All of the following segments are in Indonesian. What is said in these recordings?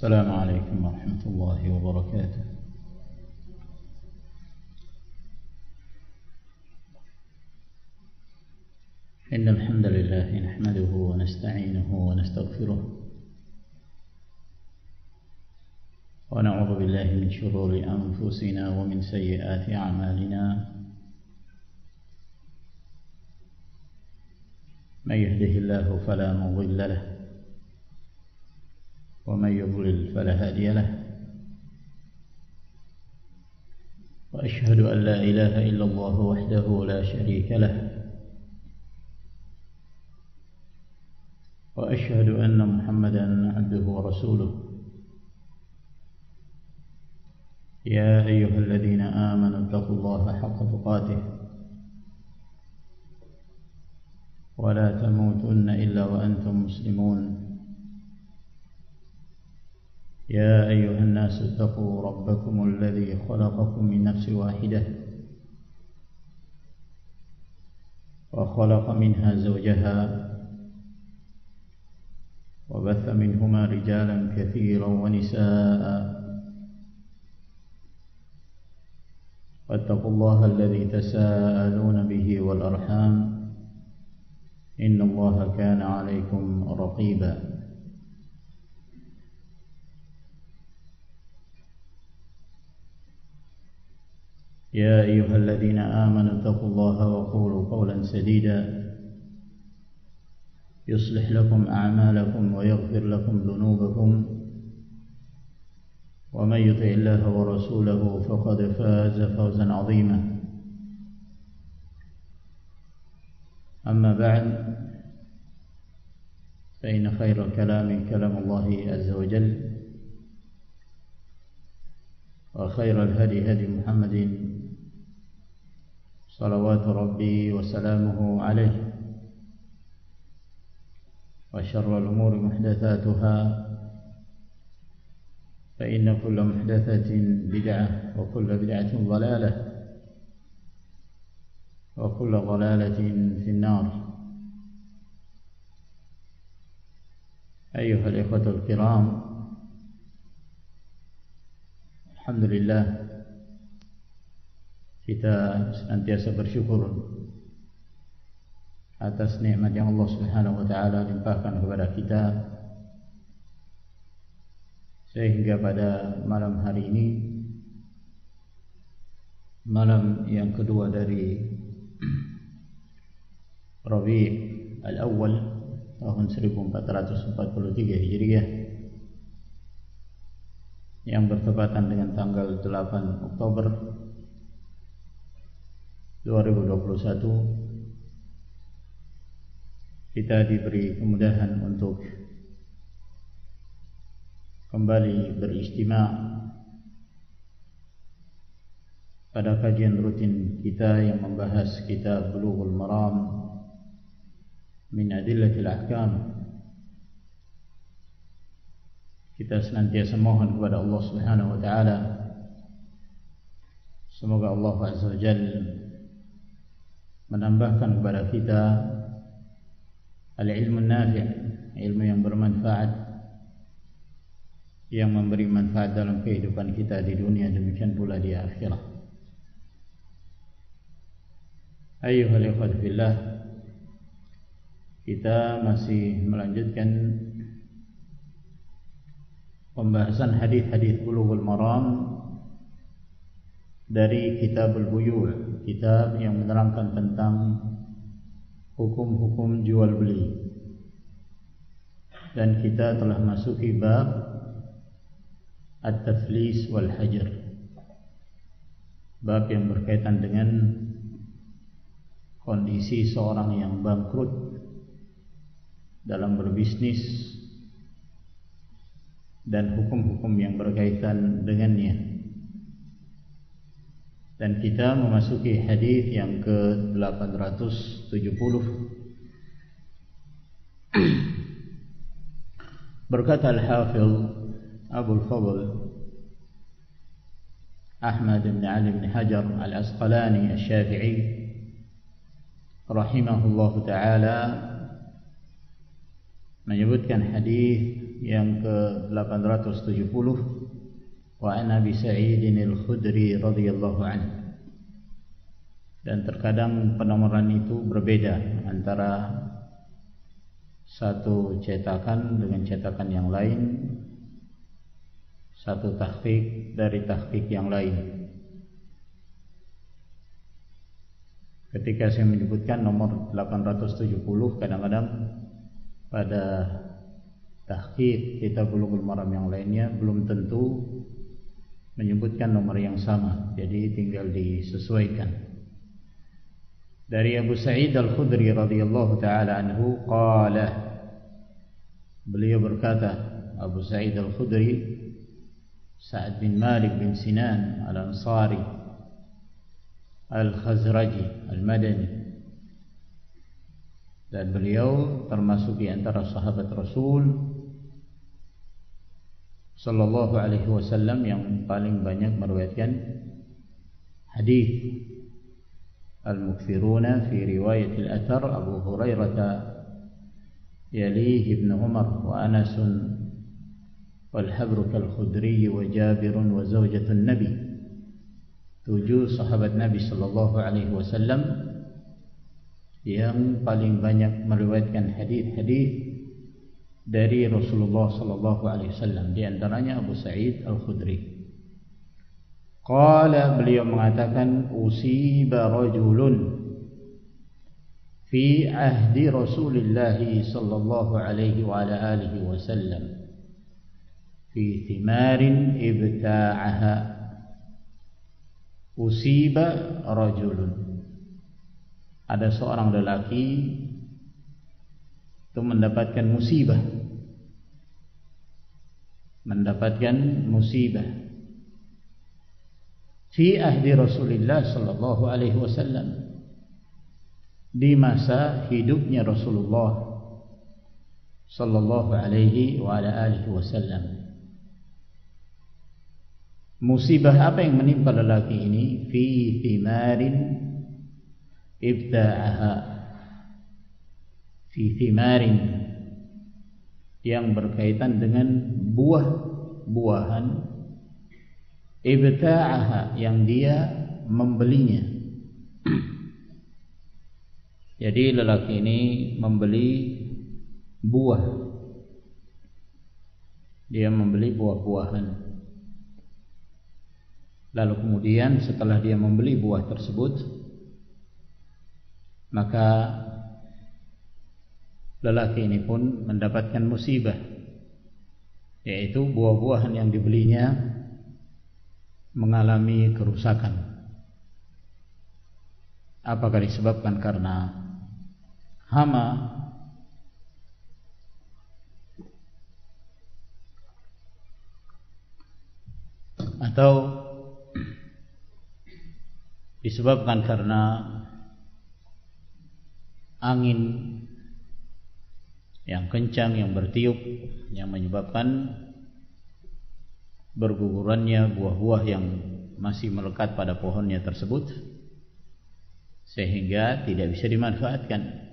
السلام عليكم ورحمة الله وبركاته. إن الحمد لله نحمده ونستعينه ونستغفره ونعوذ بالله من شرور أنفسنا ومن سيئات أعمالنا. من يهده الله فلا مضل له ومن يضلل فلا هادي له، وأشهد أن لا إله إلا الله وحده لا شريك له، وأشهد أن محمدا عبده ورسوله. يا أيها الذين آمنوا اتقوا الله حق تقاته ولا تموتن إلا وأنتم مسلمون. يا أيها الناس اتقوا ربكم الذي خلقكم من نفس واحدة وخلق منها زوجها وبث منهما رجالا كثيرا ونساء، واتقوا الله الذي تساءلون به والأرحام إن الله كان عليكم رقيبا. يا أيها الذين آمنوا اتقوا الله وقولوا قولا سديدا يصلح لكم أعمالكم ويغفر لكم ذنوبكم، ومن يطع الله ورسوله فقد فاز فوزا عظيما. أما بعد، فإن خير الكلام كلام الله عز وجل، وخير الهدي هدي محمد صلوات ربي وسلامه عليه، وشر الأمور محدثاتها، فإن كل محدثة بدعة وكل بدعة ضلالة وكل ضلالة في النار. أيها الإخوة الكرام، الحمد لله, kita senantiasa bersyukur atas nikmat yang Allah Subhanahu wa taala limpahkan kepada kita, sehingga pada malam hari ini, malam yang kedua dari Rabi' al-Awwal tahun 1443 Hijriah, yang bertepatan dengan tanggal 8 Oktober 2021, kita diberi kemudahan untuk kembali beristima' pada kajian rutin kita yang membahas kitab Bulughul Maram min Adillatil Ahkam. Kita senantiasa mohon kepada Allah Subhanahu wa taala, semoga Allah Azza wa Jalla menambahkan kepada kita al-ilmu nafi', ilmu yang bermanfaat, yang memberi manfaat dalam kehidupan kita di dunia, demikian pula di akhirat. Ayyuhal ikhwatu fillah, kita masih melanjutkan pembahasan hadis-hadis Bulughul Maram dari Kitabul Buyu', kitab yang menerangkan tentang hukum-hukum jual beli. Dan kita telah masuki bab At-Taflis wal Hajar, bab yang berkaitan dengan kondisi seorang yang bangkrut dalam berbisnis dan hukum-hukum yang berkaitan dengannya. Dan kita memasuki hadis yang ke-870. Berkata Al-Hafidh Abu Al-Fadl Ahmad bin Ali bin Hajar Al-Asqalani Al-Syafi'i rahimahullah ta'ala, menyebutkan hadis yang ke-870, wa an Abi Sa'id al-Khudri radhiyallahu anhu. Dan terkadang penomoran itu berbeda antara satu cetakan dengan cetakan yang lain, satu tahqiq dari tahqiq yang lain. Ketika saya menyebutkan nomor 870, kadang-kadang pada tahqiq kitab Bulughul Maram yang lainnya belum tentu menyebutkan nomor yang sama, jadi tinggal disesuaikan. Dari Abu Sa'id al-Khudri radhiyallahu ta'ala anhu qala, beliau berkata, Abu Sa'id al-Khudri Sa'ad bin Malik bin Sinan al-Ansari al-Khazraji al-Madani, dan beliau termasuk di antara sahabat Rasul sallallahu alaihi wasallam yang paling banyak meriwayatkan hadis. Al-mukthiruna fi riwayat al-athar Abu Hurairah yalih Ibn Umar wa Anas wal Habruk al-Khudri wa Jabir wa zawjatun Nabi. 7 sahabat Nabi sallallahu alaihi wasallam yang paling banyak meriwayatkan hadis-hadis dari Rasulullah sallallahu alaihi wasallam, di antaranya Abu Sa'id al-Khudri. Qala, beliau mengatakan, usiba rajulun fi ahdi Rasulillah sallallahu alaihi wa ala alihi wasallam fi thimarin ibta'aha. Usiba rajulun, ada seorang lelaki itu mendapatkan musibah, fi ahdi Rasulillah sallallahu alaihi wasallam, di masa hidupnya Rasulullah sallallahu alaihi wa ala alihi wasallam. Musibah apa yang menimpa lelaki ini? Fi thimarin ibta'aha, fi thimarin, yang berkaitan dengan buah-buahan, ibta'aha, yang dia membelinya. Jadi lelaki ini membeli buah, dia membeli buah-buahan. Lalu kemudian setelah dia membeli buah tersebut, maka lelaki ini pun mendapatkan musibah, yaitu buah-buahan yang dibelinya mengalami kerusakan. Apakah disebabkan karena hama atau disebabkan karena angin yang kencang yang bertiup yang menyebabkan bergugurannya buah-buah yang masih melekat pada pohonnya tersebut sehingga tidak bisa dimanfaatkan,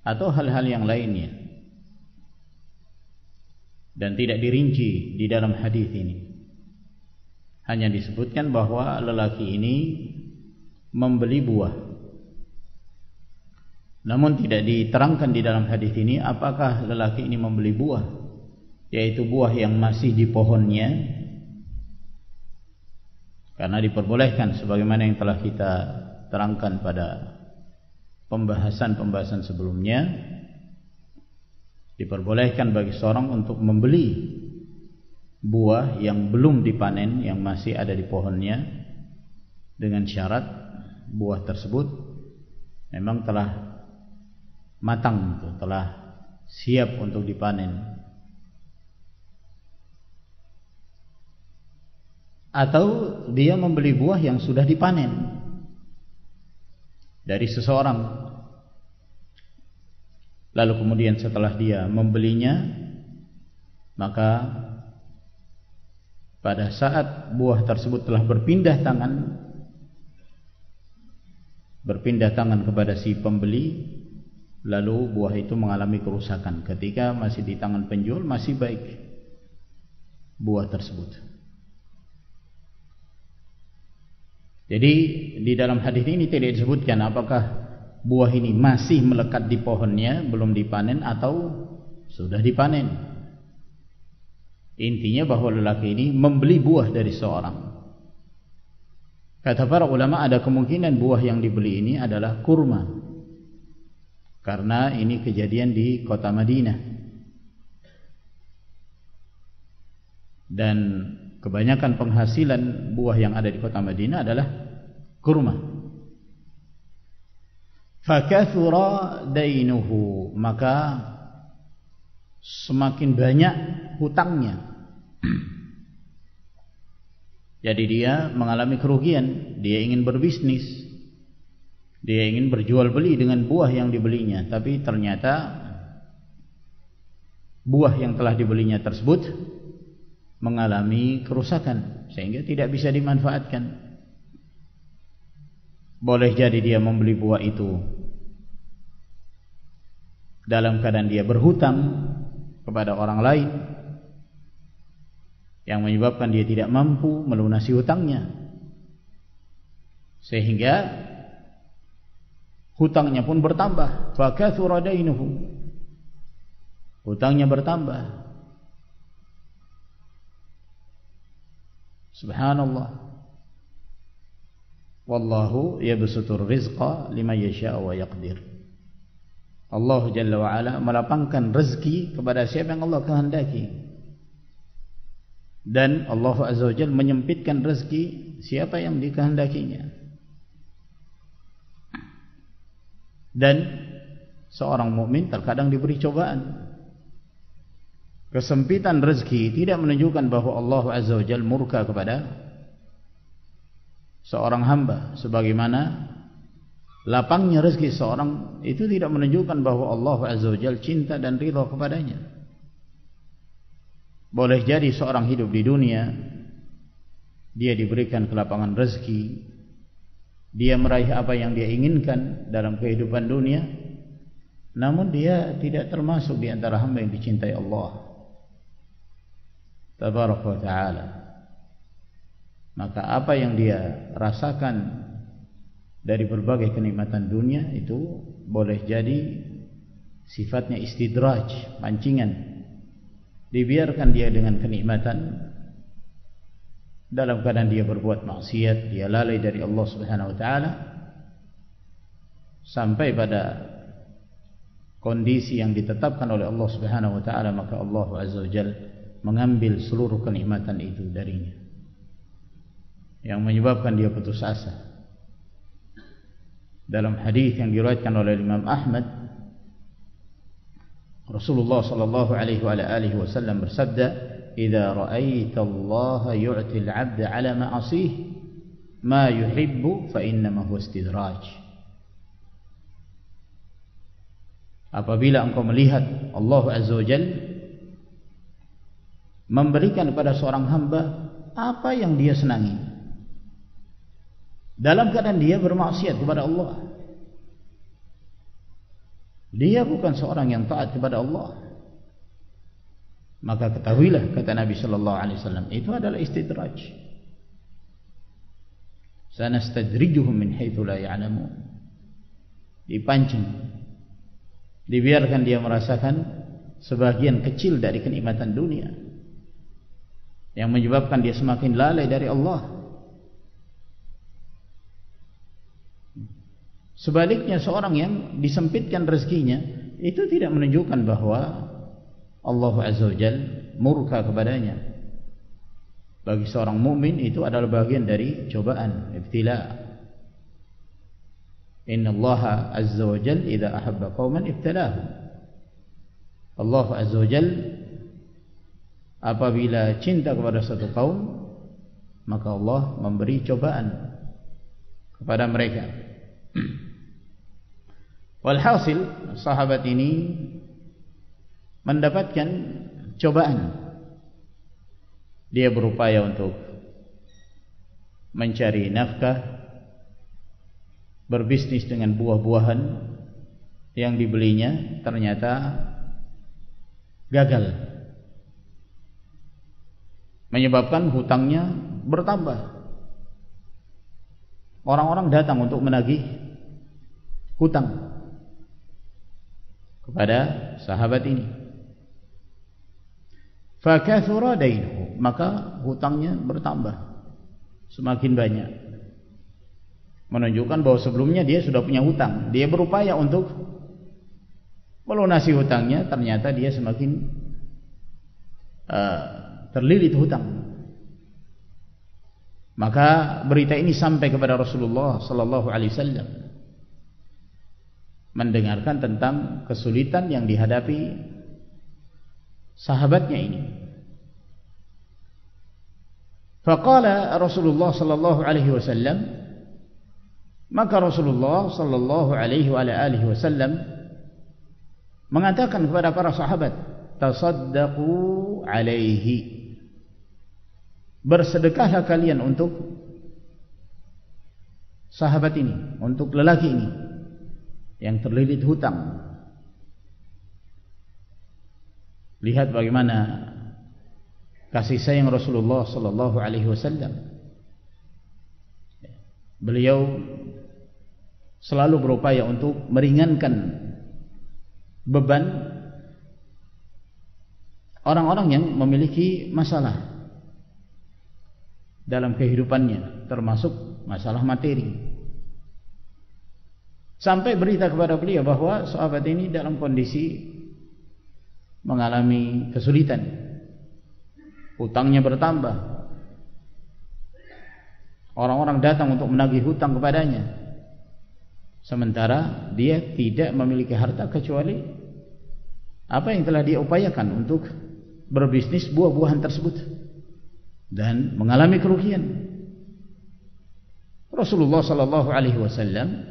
atau hal-hal yang lainnya. Dan tidak dirinci di dalam hadis ini, hanya disebutkan bahwa lelaki ini membeli buah. Namun tidak diterangkan di dalam hadis ini apakah lelaki ini membeli buah, yaitu buah yang masih di pohonnya, karena diperbolehkan sebagaimana yang telah kita terangkan pada pembahasan sebelumnya, diperbolehkan bagi seorang untuk membeli buah yang belum dipanen, yang masih ada di pohonnya, dengan syarat buah tersebut memang telah matang, telah siap untuk dipanen. Atau dia membeli buah yang sudah dipanen dari seseorang, lalu kemudian setelah dia membelinya, maka pada saat buah tersebut telah berpindah tangan kepada si pembeli, lalu buah itu mengalami kerusakan. Ketika masih di tangan penjual masih baik buah tersebut. Jadi di dalam hadis ini tidak disebutkan apakah buah ini masih melekat di pohonnya belum dipanen atau sudah dipanen. Intinya bahwa lelaki ini membeli buah dari seorang. Kata para ulama ada kemungkinan buah yang dibeli ini adalah kurma, karena ini kejadian di kota Madinah dan kebanyakan penghasilan buah yang ada di kota Madinah adalah kurma. Fakathura dainuhu, maka semakin banyak hutangnya. Jadi dia mengalami kerugian. Dia ingin berbisnis, dia ingin berjual beli dengan buah yang dibelinya, tapi ternyata buah yang telah dibelinya tersebut mengalami kerusakan sehingga tidak bisa dimanfaatkan. Boleh jadi dia membeli buah itu dalam keadaan dia berhutang kepada orang lain yang menyebabkan dia tidak mampu melunasi hutangnya, sehingga hutangnya pun bertambah. Fakathura dainuhu, hutangnya bertambah. Subhanallah. Wallahu yabsutur rizqa liman yasha' wa yaqdir. Allah Jalla wa Ala melapangkan rezeki kepada siapa yang Allah kehendaki, dan Allah Azza wa Jalla menyempitkan rezeki siapa yang dikehendakinya. Dan seorang mukmin terkadang diberi cobaan. Kesempitan rezeki tidak menunjukkan bahwa Allah Azza wa Jalla murka kepada seorang hamba, sebagaimana lapangnya rezeki seorang itu tidak menunjukkan bahwa Allah Azza wa Jalla cinta dan ridha kepadanya. Boleh jadi seorang hidup di dunia, dia diberikan kelapangan rezeki, dia meraih apa yang dia inginkan dalam kehidupan dunia, namun dia tidak termasuk di antara hamba yang dicintai Allah Tabaraka wa Ta'ala. Maka apa yang dia rasakan dari berbagai kenikmatan dunia itu boleh jadi sifatnya istidraj, pancingan. Dibiarkan dia dengan kenikmatan dalam keadaan dia berbuat maksiat, dia lalai dari Allah Subhanahu wa Ta'ala, sampai pada kondisi yang ditetapkan oleh Allah Subhanahu wa Ta'ala, maka Allah Azza wa Jalla mengambil seluruh kenikmatan itu darinya, yang menyebabkan dia putus asa. Dalam hadis yang diriwayatkan oleh Imam Ahmad, Rasulullah sallallahu alaihi wa alihi wasallam bersabda, "Idza ra'aita Allah yu'ti al-'abda 'ala ma'asih ma yuhibbu fa inna ma huwa istidraj." Apabila engkau melihat Allah Azza wa Jalla memberikan kepada seorang hamba apa yang dia senangi dalam keadaan dia bermaksiat kepada Allah, dia bukan seorang yang taat kepada Allah, maka ketahuilah, kata Nabi sallallahu alaihi wasallam, itu adalah istidraj. Sanastadrijuhum min haitsu la ya'lamun. Dipancing, dibiarkan dia merasakan sebagian kecil dari kenikmatan dunia, yang menyebabkan dia semakin lalai dari Allah. Sebaliknya, seorang yang disempitkan rezekinya itu tidak menunjukkan bahwa Allah Azza wa Jalla murka kepadanya. Bagi seorang mukmin itu adalah bagian dari cobaan, ibtila. Inna Allah Azza wa Jalla idza ahabba qauman ibtalahum. Allah Azza wa Jalla apabila cinta kepada satu kaum, maka Allah memberi cobaan kepada mereka. Walhasil, sahabat ini mendapatkan cobaan. Dia berupaya untuk mencari nafkah, berbisnis dengan buah-buahan, yang dibelinya ternyata gagal, menyebabkan hutangnya bertambah. Orang-orang datang untuk menagih hutang kepada sahabat ini. Fakathura dainuhu, maka hutangnya bertambah, semakin banyak, menunjukkan bahwa sebelumnya dia sudah punya hutang. Dia berupaya untuk melunasi hutangnya, ternyata dia semakin terlilit hutang. Maka berita ini sampai kepada Rasulullah sallallahu alaihi wasallam, mendengarkan tentang kesulitan yang dihadapi sahabatnya ini. Faqala Rasulullah sallallahu alaihi wasallam, maka Rasulullah sallallahu alaihi wa alihi wasallam mengatakan kepada para sahabat, tasaddaqu alaihi, bersedekahlah kalian untuk sahabat ini, untuk lelaki ini yang terlilit hutang. Lihat bagaimana kasih sayang Rasulullah sallallahu alaihi wasallam. Beliau selalu berupaya untuk meringankan beban orang-orang yang memiliki masalah dalam kehidupannya, termasuk masalah materi. Sampai berita kepada beliau bahwa sahabat ini dalam kondisi mengalami kesulitan, hutangnya bertambah, orang-orang datang untuk menagih hutang kepadanya, sementara dia tidak memiliki harta kecuali apa yang telah dia upayakan untuk berbisnis buah-buahan tersebut, dan mengalami kerugian. Rasulullah sallallahu alaihi wasallam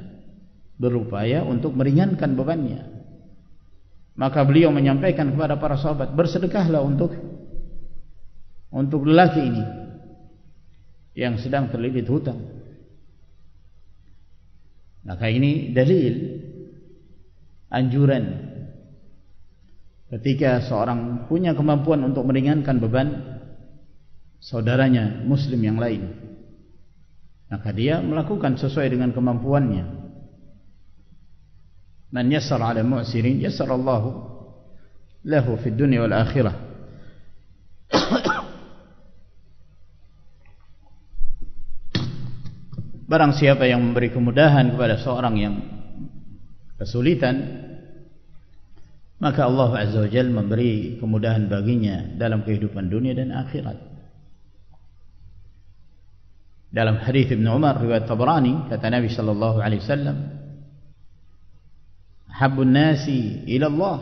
berupaya untuk meringankan bebannya. Maka beliau menyampaikan kepada para sahabat, bersedekahlah untuk lelaki ini yang sedang terlilit hutang. Maka ini dalil anjuran ketika seorang punya kemampuan untuk meringankan beban saudaranya muslim yang lain, maka dia melakukan sesuai dengan kemampuannya. Man yassara 'ala mu'sirin yassara Allahu lahu fid dunya wal akhirah. Barang siapa yang memberi kemudahan kepada seorang yang kesulitan, maka Allah Azza wa Jalla memberi kemudahan baginya dalam kehidupan dunia dan akhirat. Dalam hadis Ibnu Umar riwayat Tabrani, kata Nabi sallallahu alaihi wasallam, ahabbun nasi ila Allah,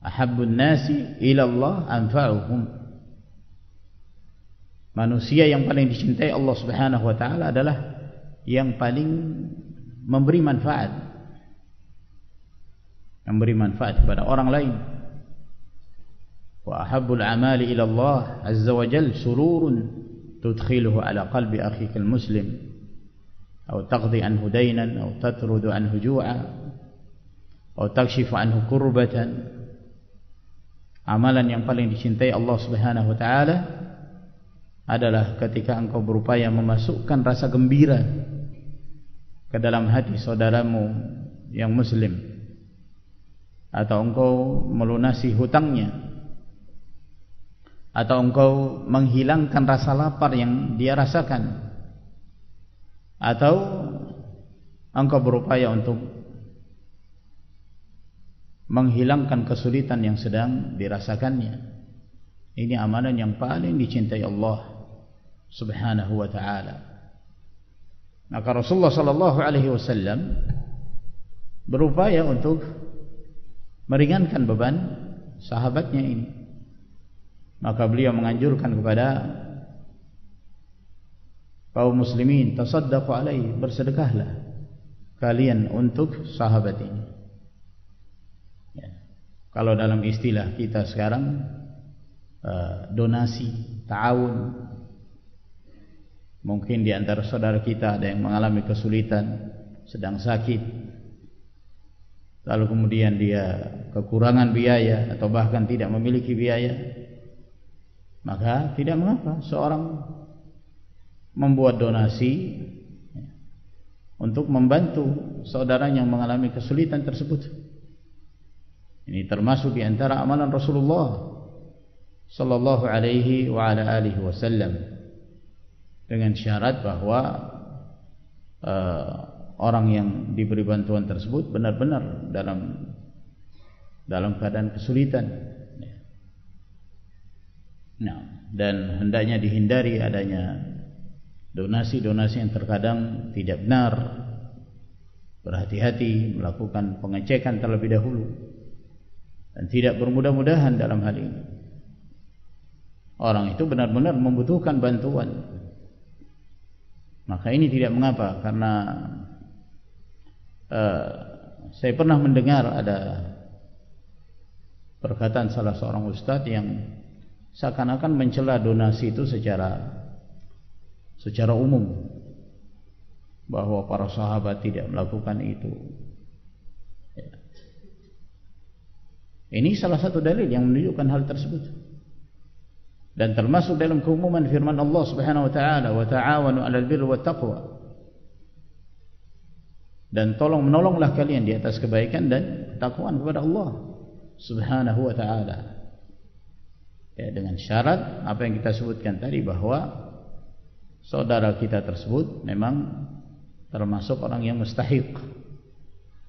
ahabbun nasi ila Allah anfa'uhum. Manusia yang paling dicintai Allah Subhanahu wa taala adalah yang paling memberi manfaat, memberi manfaat kepada orang lain. Wa ahabbul amali ila Allah azza wa jalla sururun tudkhiluhu ala qalbi akhika almuslim, aw taqdi anhu daynan, aw tatrudu anhu ju'a, aw takshifu anhu kurbatan. Amalan yang paling dicintai Allah Subhanahu wa taala adalah ketika engkau berupaya memasukkan rasa gembira ke dalam hati saudaramu yang muslim, atau engkau melunasi hutangnya, atau engkau menghilangkan rasa lapar yang dia rasakan, atau engkau berupaya untuk menghilangkan kesulitan yang sedang dirasakannya. Ini amalan yang paling dicintai Allah Subhanahu wa ta'ala. Maka Rasulullah sallallahu alaihi wasallam berupaya untuk meringankan beban sahabatnya ini. Maka beliau menganjurkan kepada kaum muslimin, tasaddaqu alaihi, bersedekahlah kalian untuk sahabat ini. Ya. Kalau dalam istilah kita sekarang, donasi, ta'awun. Mungkin di antara saudara kita ada yang mengalami kesulitan, sedang sakit, lalu kemudian dia kekurangan biaya atau bahkan tidak memiliki biaya, maka tidak mengapa seorang membuat donasi untuk membantu saudara yang mengalami kesulitan tersebut. Ini termasuk di antara amalan Rasulullah sallallahu alaihi wa ala alihi wasallam, dengan syarat bahwa orang yang diberi bantuan tersebut benar-benar dalam keadaan kesulitan. Nah, dan hendaknya dihindari adanya donasi-donasi yang terkadang tidak benar. Berhati-hati melakukan pengecekan terlebih dahulu dan tidak bermudah-mudahan dalam hal ini. Orang itu benar-benar membutuhkan bantuan, maka ini tidak mengapa. Karena saya pernah mendengar ada perkataan salah seorang ustadz yang seakan-akan mencela donasi itu secara umum, bahwa para sahabat tidak melakukan itu. Ini salah satu dalil yang menunjukkan hal tersebut, dan termasuk dalam keumuman firman Allah Subhanahu wa taala, wa ta'awanu 'alal birri wat taqwa, dan tolong menolonglah kalian di atas kebaikan dan ketakwaan kepada Allah Subhanahu wa taala. Ya, dengan syarat apa yang kita sebutkan tadi, bahwa saudara kita tersebut memang termasuk orang yang mustahiq,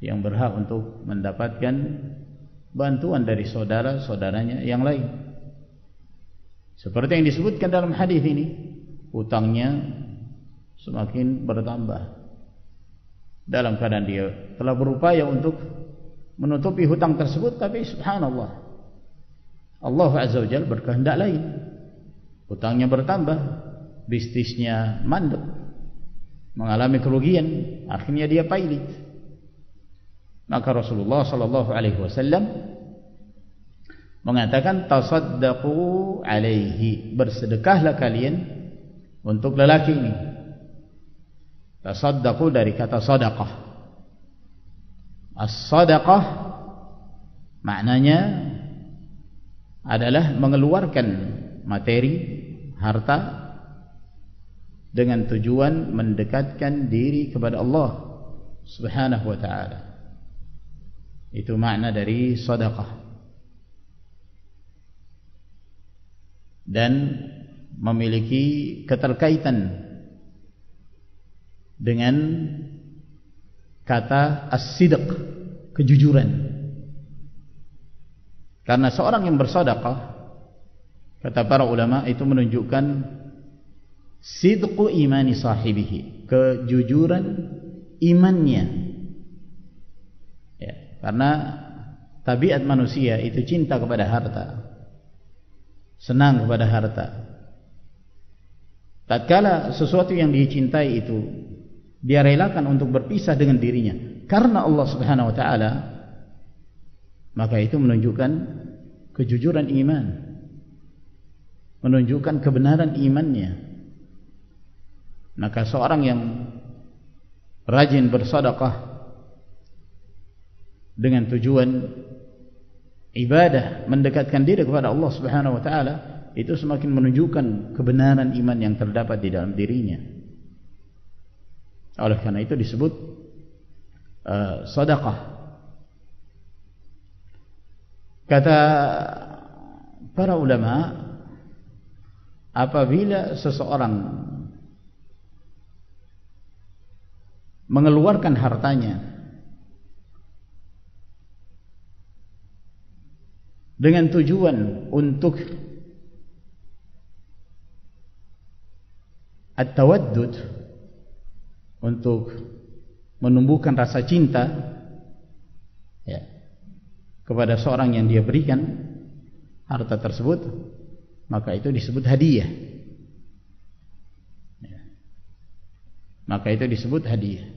yang berhak untuk mendapatkan bantuan dari saudara-saudaranya yang lain. Seperti yang disebutkan dalam hadis ini, hutangnya semakin bertambah dalam keadaan dia telah berupaya untuk menutupi hutang tersebut, tapi subhanallah, Allah Azza wa Jalla berkehendak lain. Hutangnya bertambah, bisnisnya mandek, mengalami kerugian, akhirnya dia pailit. Maka Rasulullah sallallahu alaihi wasallam mengatakan, tasaddaqu alaihi, bersedekahlah kalian untuk lelaki ini. Tasaddaqu dari kata sadaqah. As-sadaqah maknanya adalah mengeluarkan materi, harta, dengan tujuan mendekatkan diri kepada Allah Subhanahu wa ta'ala. Itu makna dari sedekah. Dan memiliki keterkaitan dengan kata as-sidq, kejujuran. Karena seorang yang bersedekah, kata para ulama, itu menunjukkan sidqu imani sahibihi, kejujuran imannya. Ya, karena tabiat manusia itu cinta kepada harta, senang kepada harta. Tatkala sesuatu yang dicintai itu dia relakan untuk berpisah dengan dirinya karena Allah Subhanahu wa taala, maka itu menunjukkan kejujuran iman, menunjukkan kebenaran imannya. Maka seorang yang rajin bersedekah dengan tujuan ibadah, mendekatkan diri kepada Allah Subhanahu wa taala, itu semakin menunjukkan kebenaran iman yang terdapat di dalam dirinya. Oleh karena itu disebut sedekah. Kata para ulama, apabila seseorang mengeluarkan hartanya dengan tujuan untuk at-tawaddud, untuk menumbuhkan rasa cinta, ya, kepada seorang yang dia berikan harta tersebut, maka itu disebut hadiah. Ya. Maka itu disebut hadiah.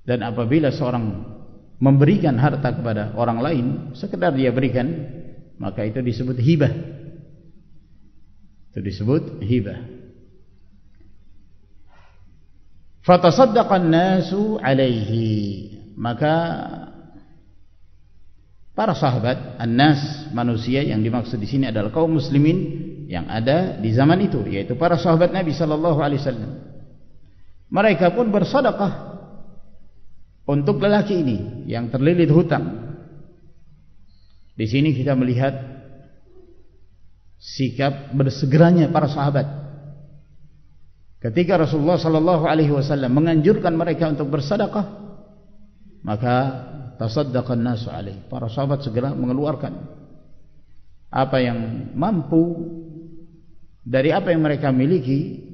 Dan apabila seorang memberikan harta kepada orang lain, sekedar dia berikan, maka itu disebut hibah. Itu disebut hibah. Fatasaddaqan nasu alaihi, maka Para sahabat, an-nas, manusia yang dimaksud di sini adalah kaum muslimin yang ada di zaman itu, yaitu para sahabat Nabi sallallahu alaihi wasallam. Mereka pun bersedekah untuk lelaki ini yang terlilit hutang. Di sini kita melihat sikap bersegeranya para sahabat ketika Rasulullah sallallahu alaihi wasallam menganjurkan mereka untuk bersedekah, maka tasaddaqan nasu alaih. Para sahabat segera mengeluarkan apa yang mampu dari apa yang mereka miliki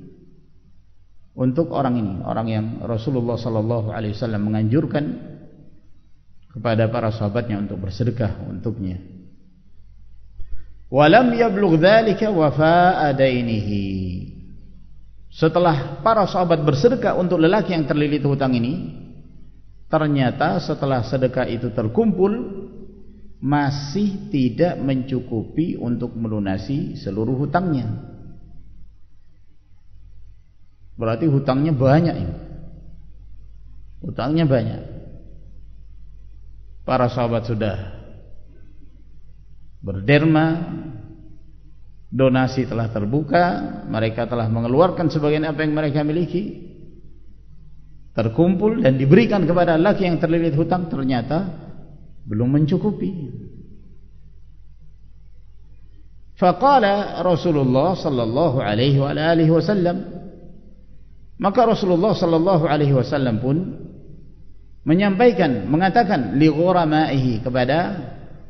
untuk orang ini, orang yang Rasulullah sallallahu alaihi wasallam menganjurkan kepada para sahabatnya untuk bersedekah untuknya. Walam yablugh dzalika wafa'a dainihi. Setelah para sahabat bersedekah untuk lelaki yang terlilit hutang ini, ternyata setelah sedekah itu terkumpul masih tidak mencukupi untuk melunasi seluruh hutangnya. Berarti hutangnya banyak ini. Hutangnya banyak. Para sahabat sudah berderma, donasi telah terbuka, mereka telah mengeluarkan sebagian apa yang mereka miliki, terkumpul dan diberikan kepada lelaki yang terlilit hutang, ternyata belum mencukupi. Faqala Rasulullah sallallahu alaihi wa alihi wasallam, maka Rasulullah sallallahu alaihi wasallam pun menyampaikan, mengatakan li ghuramaihi, kepada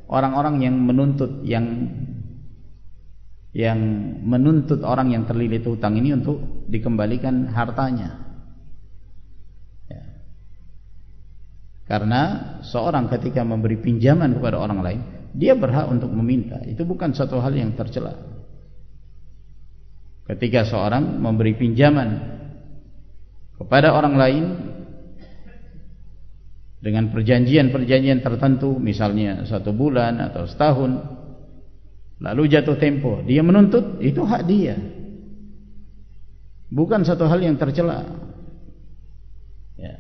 orang-orang yang menuntut, yang menuntut orang yang terlilit hutang ini untuk dikembalikan hartanya. Ya. Karena seorang ketika memberi pinjaman kepada orang lain, dia berhak untuk meminta. Itu bukan suatu hal yang tercela. Ketika seorang memberi pinjaman kepada orang lain dengan perjanjian-perjanjian tertentu, misalnya 1 bulan atau setahun, lalu jatuh tempo, dia menuntut, itu hak dia, bukan satu hal yang tercela, ya.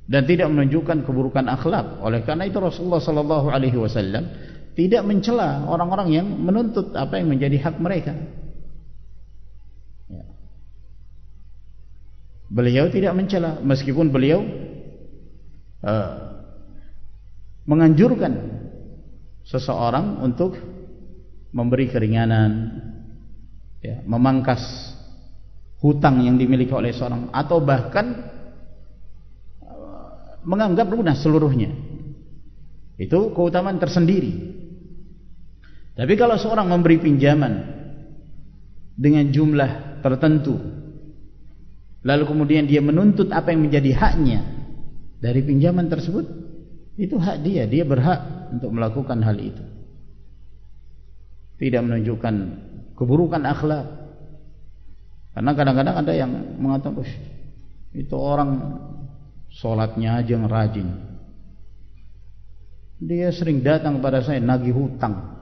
Dan tidak menunjukkan keburukan akhlak. Oleh karena itu Rasulullah sallallahu alaihi wasallam tidak mencela orang-orang yang menuntut apa yang menjadi hak mereka, ya. Beliau tidak mencela, meskipun beliau menganjurkan seseorang untuk memberi keringanan, ya, memangkas hutang yang dimiliki oleh seorang, atau bahkan menganggap lunas seluruhnya. Itu keutamaan tersendiri. Tapi kalau seorang memberi pinjaman dengan jumlah tertentu, lalu kemudian dia menuntut apa yang menjadi haknya dari pinjaman tersebut, itu hak dia, dia berhak untuk melakukan hal itu. Tidak menunjukkan keburukan akhlak. Karena kadang-kadang ada yang mengatakan, itu orang sholatnya aja yang rajin, dia sering datang kepada saya nagih hutang,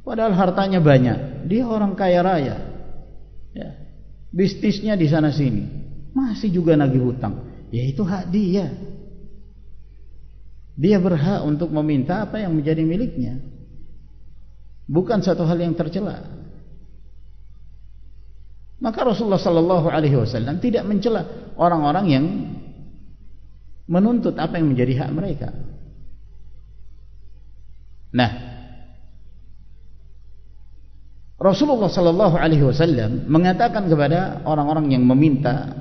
padahal hartanya banyak, dia orang kaya raya, ya, bisnisnya di sana sini, masih juga nagih hutang. Ya itu hak dia. Dia berhak untuk meminta apa yang menjadi miliknya, bukan satu hal yang tercela. Maka Rasulullah sallallahu alaihi wasallam tidak mencela orang-orang yang menuntut apa yang menjadi hak mereka. Nah, Rasulullah sallallahu alaihi wasallam mengatakan kepada orang-orang yang meminta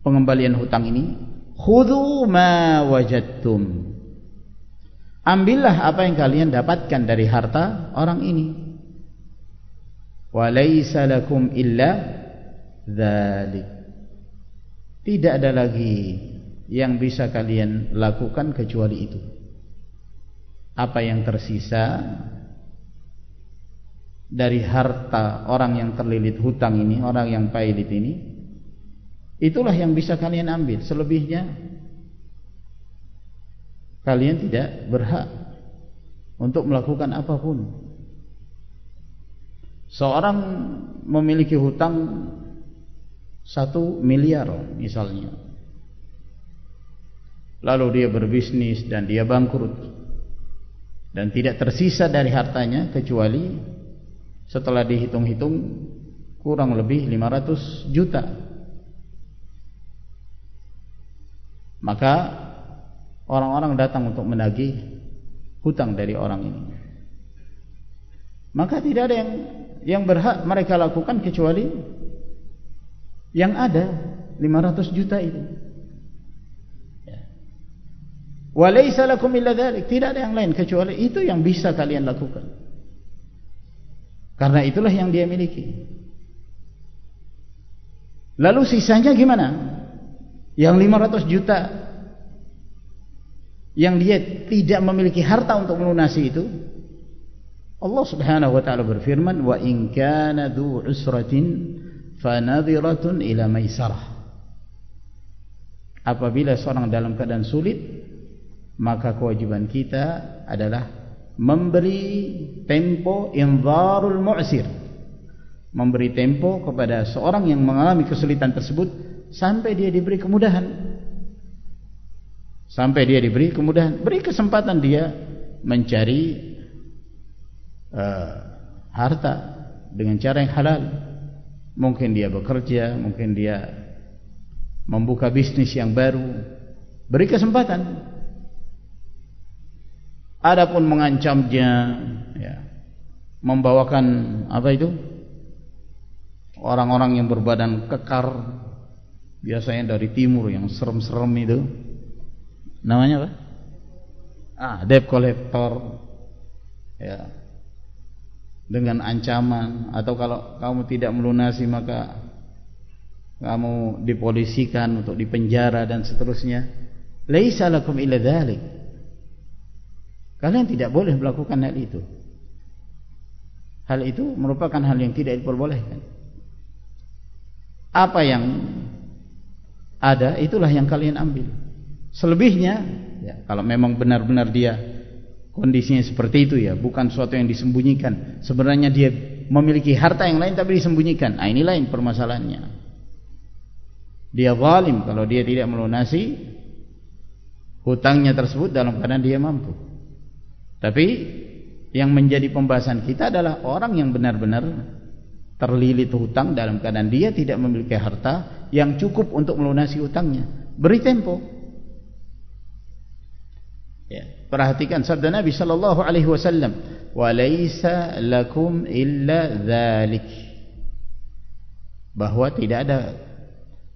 pengembalian hutang ini, khudhu ma wajadtum, ambillah apa yang kalian dapatkan dari harta orang ini. Wa laisa lakum illa dzalik, tidak ada lagi yang bisa kalian lakukan kecuali itu. Apa yang tersisa dari harta orang yang terlilit hutang ini, orang yang pailit ini, itulah yang bisa kalian ambil. Selebihnya kalian tidak berhak untuk melakukan apapun. Seorang memiliki hutang 1 miliar misalnya, lalu dia berbisnis dan dia bangkrut, dan tidak tersisa dari hartanya kecuali setelah dihitung-hitung kurang lebih 500 juta. Maka orang-orang datang untuk menagih hutang dari orang ini. Maka tidak ada yang berhak mereka lakukan kecuali yang ada 500 juta itu. Wa laisa lakum illa dzalik, tidak ada yang lain kecuali itu yang bisa kalian lakukan. Karena itulah yang dia miliki. Lalu sisanya gimana? Yang 500 juta yang dia tidak memiliki harta untuk melunasi itu, Allah Subhanahu wa taala berfirman, "Wa in kana dzu usratin fanadhiratun ila maisarah." Apabila seorang dalam keadaan sulit, maka kewajiban kita adalah memberi tempo inzarul mu'sir, memberi tempo kepada seorang yang mengalami kesulitan tersebut sampai dia diberi kemudahan. Sampai dia diberi kemudahan, beri kesempatan dia mencari harta dengan cara yang halal. Mungkin dia bekerja, mungkin dia membuka bisnis yang baru, beri kesempatan. Adapun mengancamnya, ya, membawakan apa itu, orang-orang yang berbadan kekar, biasanya dari timur yang serem-serem itu, namanya apa? Debt collector, ya, dengan ancaman, atau kalau kamu tidak melunasi maka kamu dipolisikan untuk dipenjara dan seterusnya. Laisa lakum illa dzalik. Kalian tidak boleh melakukan hal itu. Hal itu merupakan hal yang tidak diperbolehkan. Apa yang ada itulah yang kalian ambil. Selebihnya, ya, kalau memang benar-benar dia kondisinya seperti itu, ya, bukan sesuatu yang disembunyikan. Sebenarnya dia memiliki harta yang lain tapi disembunyikan. Ini lain permasalahannya. Dia zalim kalau dia tidak melunasi hutangnya tersebut dalam keadaan dia mampu. Tapi yang menjadi pembahasan kita adalah orang yang benar-benar terlilit hutang dalam keadaan dia tidak memiliki harta yang cukup untuk melunasi hutangnya. Beri tempo. Ya, perhatikan sabda Nabi sallallahu alaihi wasallam, "Wa laisa lakum illa dzalik." Bahwa tidak ada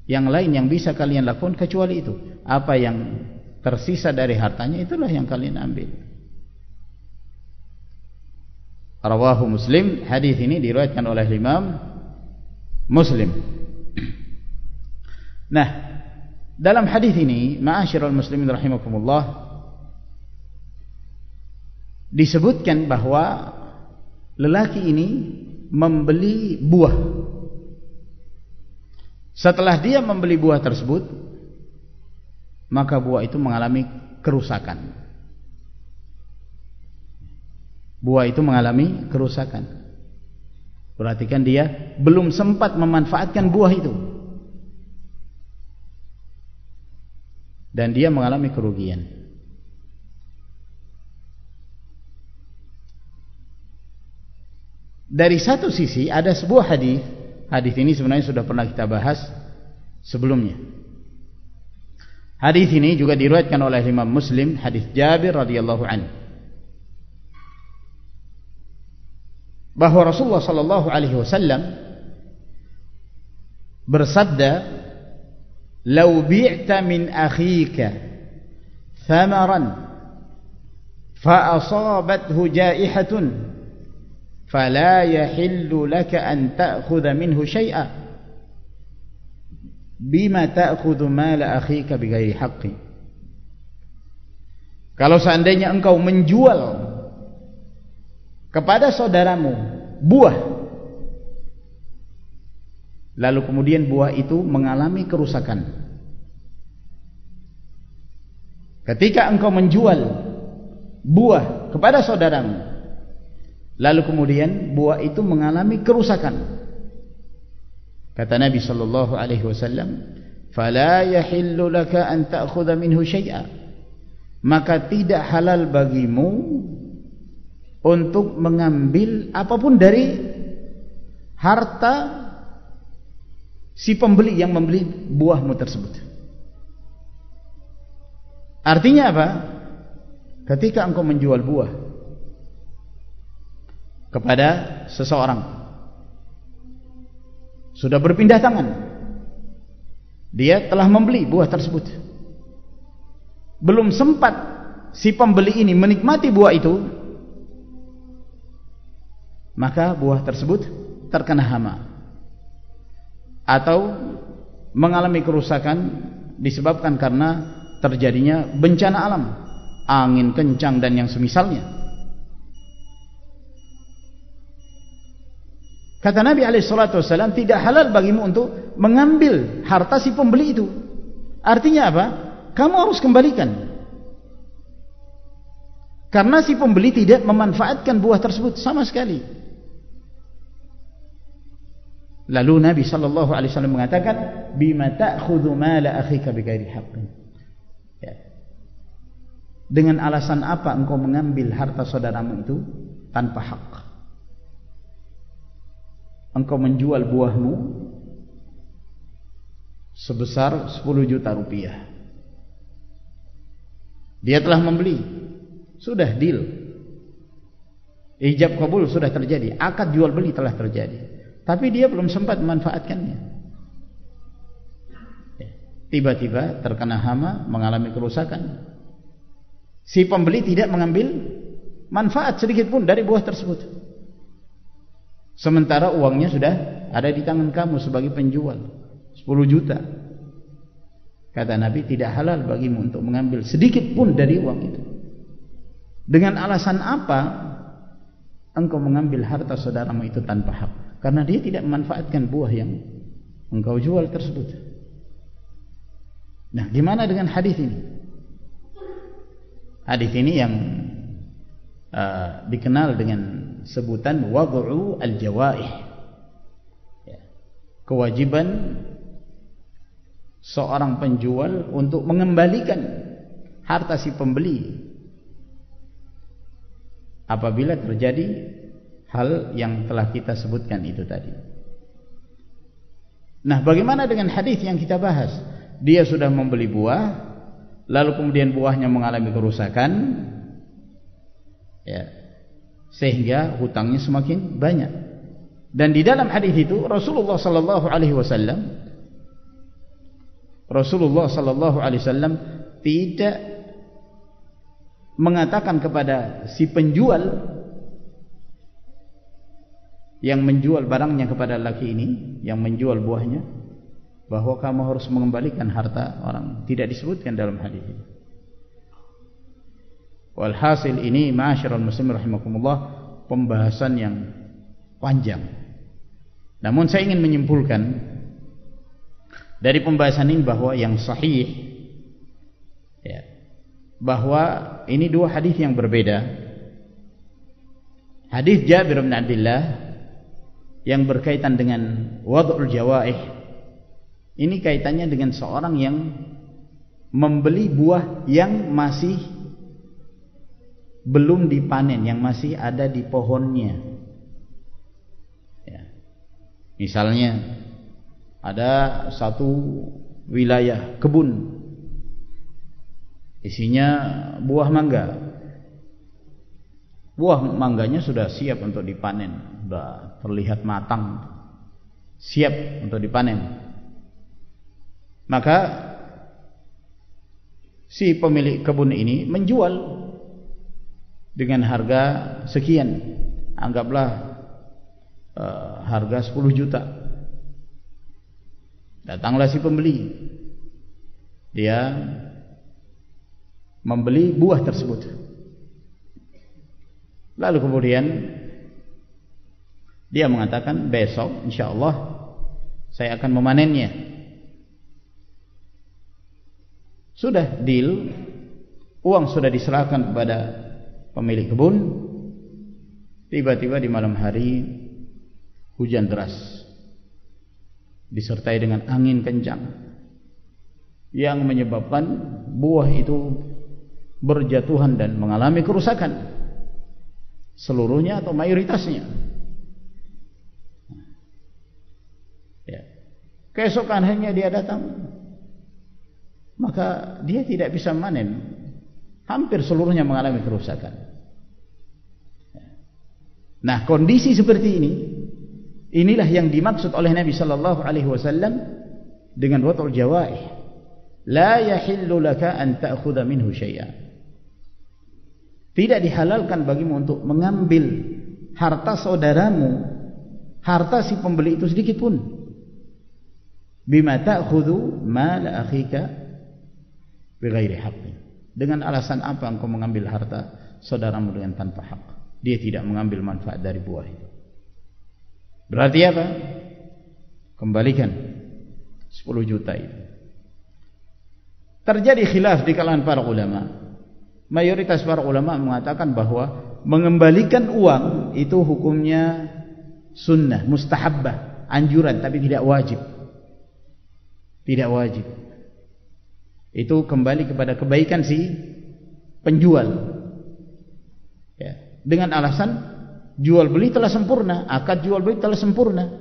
yang lain yang bisa kalian lakukan kecuali itu. Apa yang tersisa dari hartanya itulah yang kalian ambil. Rawahu Muslim, hadis ini diriwayatkan oleh Imam Muslim. Nah, dalam hadis ini, ma'asyiral muslimin rahimakumullah, disebutkan bahwa lelaki ini membeli buah. Setelah dia membeli buah tersebut, maka buah itu mengalami kerusakan. Buah itu mengalami kerusakan. Perhatikan, dia belum sempat memanfaatkan buah itu dan dia mengalami kerugian. Dari satu sisi ada sebuah hadis. Hadis ini sebenarnya sudah pernah kita bahas sebelumnya. Hadis ini juga diriwayatkan oleh Imam Muslim, hadis Jabir radhiyallahu anhu, bahwa Rasulullah sallallahu alaihi wasallam bersabda, "Lau bi'ta min akhika thamaran fa asabathu jaihatun fala yahillu laka an ta'khudha minhu syai'a bima ta'khudhu mala akhika bighairi haqqi." Kalau seandainya engkau menjual kepada saudaramu buah, lalu kemudian buah itu mengalami kerusakan. Ketika engkau menjual buah kepada saudaramu, lalu kemudian buah itu mengalami kerusakan, kata Nabi sallallahu alaihi wasallam, "Fala yahillu laka an ta'khudha minhu syai'a." Maka tidak halal bagimu untuk mengambil apapun dari harta si pembeli yang membeli buahmu tersebut. Artinya apa? Ketika engkau menjual buah kepada seseorang, sudah berpindah tangan, dia telah membeli buah tersebut, belum sempat si pembeli ini menikmati buah itu, maka buah tersebut terkena hama atau mengalami kerusakan disebabkan karena terjadinya bencana alam, angin kencang dan yang semisalnya. Kata Nabi SAW, tidak halal bagimu untuk mengambil harta si pembeli itu. Artinya apa? Kamu harus kembalikan, karena si pembeli tidak memanfaatkan buah tersebut sama sekali. Lalu Nabi SAW mengatakan, bima ta'khudhu mala akhika bighairi haqqin. Ya. Dengan alasan apa engkau mengambil harta saudaramu itu tanpa hak? Engkau menjual buahmu sebesar 10 juta rupiah. Dia telah membeli, sudah deal, ijab kabul sudah terjadi, akad jual beli telah terjadi, tapi dia belum sempat memanfaatkannya. Tiba-tiba terkena hama, mengalami kerusakan. Si pembeli tidak mengambil manfaat sedikit pun dari buah tersebut, sementara uangnya sudah ada di tangan kamu sebagai penjual, 10 juta. Kata Nabi, tidak halal bagimu untuk mengambil sedikit pun dari uang itu. Dengan alasan apa engkau mengambil harta saudaramu itu tanpa hak? Karena dia tidak memanfaatkan buah yang engkau jual tersebut. Nah, gimana dengan hadis ini? Hadis ini yang dikenal dengan sebutan wad'u al-jawaih, ya, kewajiban seorang penjual untuk mengembalikan harta si pembeli apabila terjadi hal yang telah kita sebutkan itu tadi. Nah, bagaimana dengan hadis yang kita bahas? Dia sudah membeli buah, lalu kemudian buahnya mengalami kerusakan, ya, sehingga hutangnya semakin banyak. Dan di dalam hadis itu Rasulullah sallallahu alaihi wasallam tidak mengatakan kepada si penjual yang menjual barangnya kepada laki ini, yang menjual buahnya, bahwa kamu harus mengembalikan harta orang. Tidak disebutkan dalam hadis ini. Walhasil ini, ma'asyiral muslimin rahimakumullah, pembahasan yang panjang. Namun saya ingin menyimpulkan dari pembahasan ini bahwa yang sahih, ya, bahwa ini dua hadis yang berbeda. Hadis Jabir bin Abdullah yang berkaitan dengan wad'ul jawaih, ini kaitannya dengan seorang yang membeli buah yang masih belum dipanen, yang masih ada di pohonnya, ya. Misalnya ada satu wilayah kebun, isinya buah mangga. Buah mangganya sudah siap untuk dipanen, sudah terlihat matang, siap untuk dipanen. Maka si pemilik kebun ini menjual dengan harga sekian, anggaplah harga 10 juta. Datanglah si pembeli, dia membeli buah tersebut. Lalu kemudian dia mengatakan, besok insyaallah saya akan memanennya. Sudah deal, uang sudah diserahkan kepada pemilik kebun. Tiba-tiba di malam hari hujan deras disertai dengan angin kencang yang menyebabkan buah itu berjatuhan dan mengalami kerusakan, seluruhnya atau mayoritasnya. Ya. Keesokan harinya dia datang, maka dia tidak bisa manen, hampir seluruhnya mengalami kerusakan. Nah, kondisi seperti ini, inilah yang dimaksud oleh Nabi sallallahu alaihi wasallam dengan watul jawaih. La yahillu laka an ta'khudha minhu syai'an. Tidak dihalalkan bagimu untuk mengambil harta saudaramu, harta si pembeli itu sedikit pun. Bima ta'khudhu mal akhika bighairi haqqin. Dengan alasan apa engkau mengambil harta saudaramu dengan tanpa hak? Dia tidak mengambil manfaat dari buah itu. Berarti apa? Kembalikan 10 juta itu. Terjadi khilaf di kalangan para ulama. Mayoritas para ulama mengatakan bahwa mengembalikan uang itu hukumnya sunnah, mustahabbah, anjuran, tapi tidak wajib. Tidak wajib. Itu kembali kepada kebaikan si penjual. Ya. Dengan alasan jual beli telah sempurna, akad jual beli telah sempurna.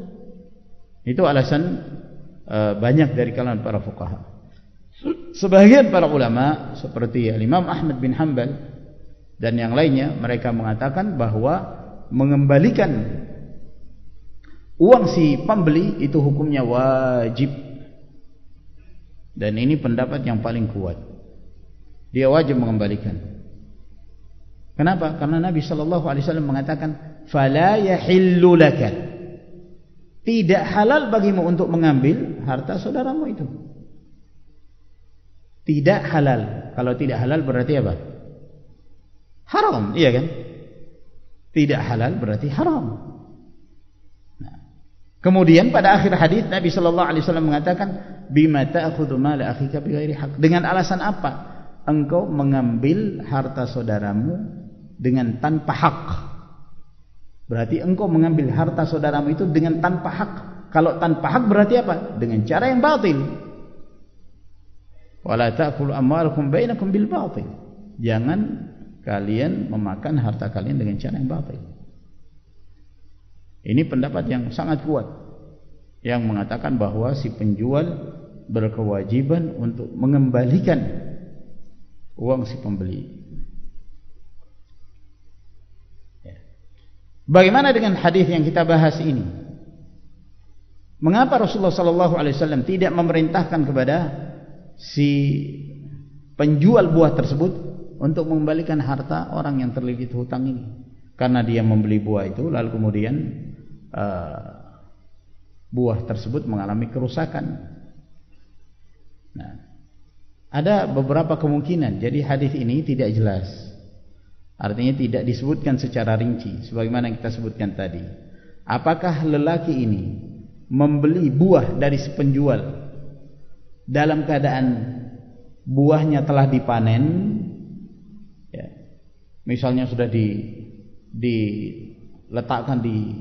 Itu alasan banyak dari kalangan para fuqaha. Sebagian para ulama seperti Imam Ahmad bin Hanbal dan yang lainnya, mereka mengatakan bahwa mengembalikan uang si pembeli itu hukumnya wajib. Dan ini pendapat yang paling kuat. Dia wajib mengembalikan. Kenapa? Karena Nabi sallallahu alaihi wasallam mengatakan, "Fala yahillu laka." Tidak halal bagimu untuk mengambil harta saudaramu itu. Tidak halal. Kalau tidak halal berarti apa? Haram, iya kan? Tidak halal berarti haram. Nah, kemudian pada akhir hadis Nabi sallallahu alaihi wasallam mengatakan, "Bima ta'khudhu mal akhika bighairi haqq." Dengan alasan apa engkau mengambil harta saudaramu dengan tanpa hak? Berarti engkau mengambil harta saudaramu itu dengan tanpa hak. Kalau tanpa hak berarti apa? Dengan cara yang batil. Wala ta'kulu amwalakum bainakum bil batil. Jangan kalian memakan harta kalian dengan cara yang batil. Ini pendapat yang sangat kuat yang mengatakan bahwa si penjual berkewajiban untuk mengembalikan uang si pembeli. Bagaimana dengan hadis yang kita bahas ini? Mengapa Rasulullah SAW tidak memerintahkan kepada si penjual buah tersebut untuk mengembalikan harta orang yang terlilit hutang ini? Karena dia membeli buah itu, lalu kemudian buah tersebut mengalami kerusakan. Nah, ada beberapa kemungkinan. Jadi hadis ini tidak jelas. Artinya tidak disebutkan secara rinci sebagaimana yang kita sebutkan tadi. Apakah lelaki ini membeli buah dari si penjual dalam keadaan buahnya telah dipanen, ya, misalnya sudah diletakkan di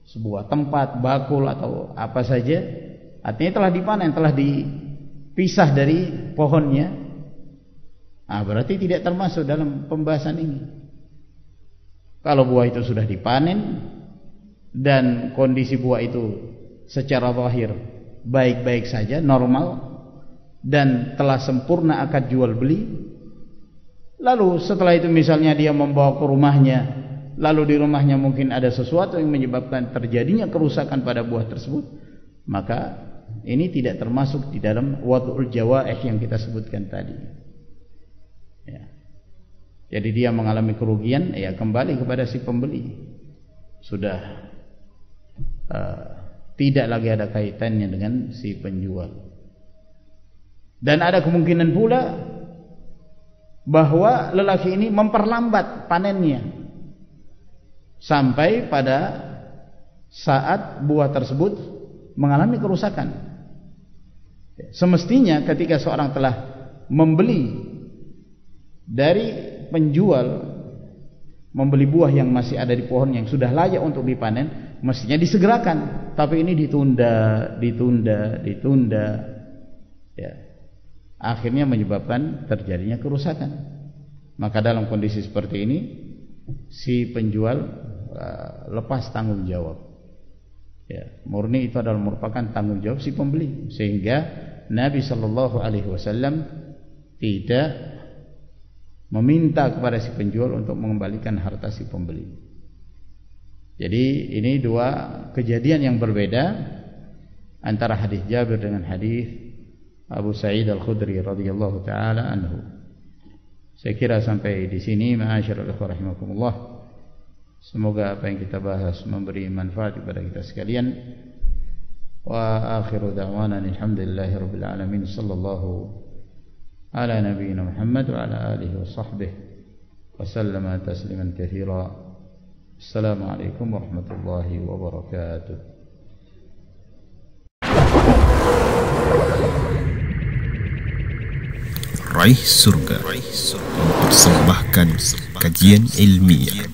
sebuah tempat, bakul atau apa saja, artinya telah dipanen, telah dipisah dari pohonnya. Berarti tidak termasuk dalam pembahasan ini. Kalau buah itu sudah dipanen dan kondisi buah itu secara zahir baik-baik saja, normal, dan telah sempurna akad jual beli, lalu setelah itu misalnya dia membawa ke rumahnya, lalu di rumahnya mungkin ada sesuatu yang menyebabkan terjadinya kerusakan pada buah tersebut, maka ini tidak termasuk di dalam wad'ul jawaih yang kita sebutkan tadi. Ya. Jadi dia mengalami kerugian, ya kembali kepada si pembeli. Sudah tidak lagi ada kaitannya dengan si penjual. Dan ada kemungkinan pula bahwa lelaki ini memperlambat panennya sampai pada saat buah tersebut mengalami kerusakan. Semestinya ketika seorang telah membeli dari penjual, membeli buah yang masih ada di pohon yang sudah layak untuk dipanen, mestinya disegerakan. Tapi ini ditunda, ya. Akhirnya menyebabkan terjadinya kerusakan. Maka dalam kondisi seperti ini, si penjual lepas tanggung jawab. Ya, murni itu adalah merupakan tanggung jawab si pembeli, sehingga Nabi sallallahu alaihi wasallam tidak meminta kepada si penjual untuk mengembalikan harta si pembeli. Jadi ini dua kejadian yang berbeda antara hadis Jabir dengan hadis Abu Sa'id Al-Khudri radhiyallahu taala anhu. Saya kira sampai di sini, ma'asyiral ikhwah rahimakumullah. Semoga apa yang kita bahas memberi manfaat kepada kita sekalian. Wa akhiru da'wana alhamdulillahi rabbil alamin, sallallahu ala nabiyyina Muhammad wa ala alihi wa sahbihi wa sallama tasliman katsira. Assalamualaikum warahmatullahi wabarakatuh. Raih Surga mempersembahkan kajian ilmiah.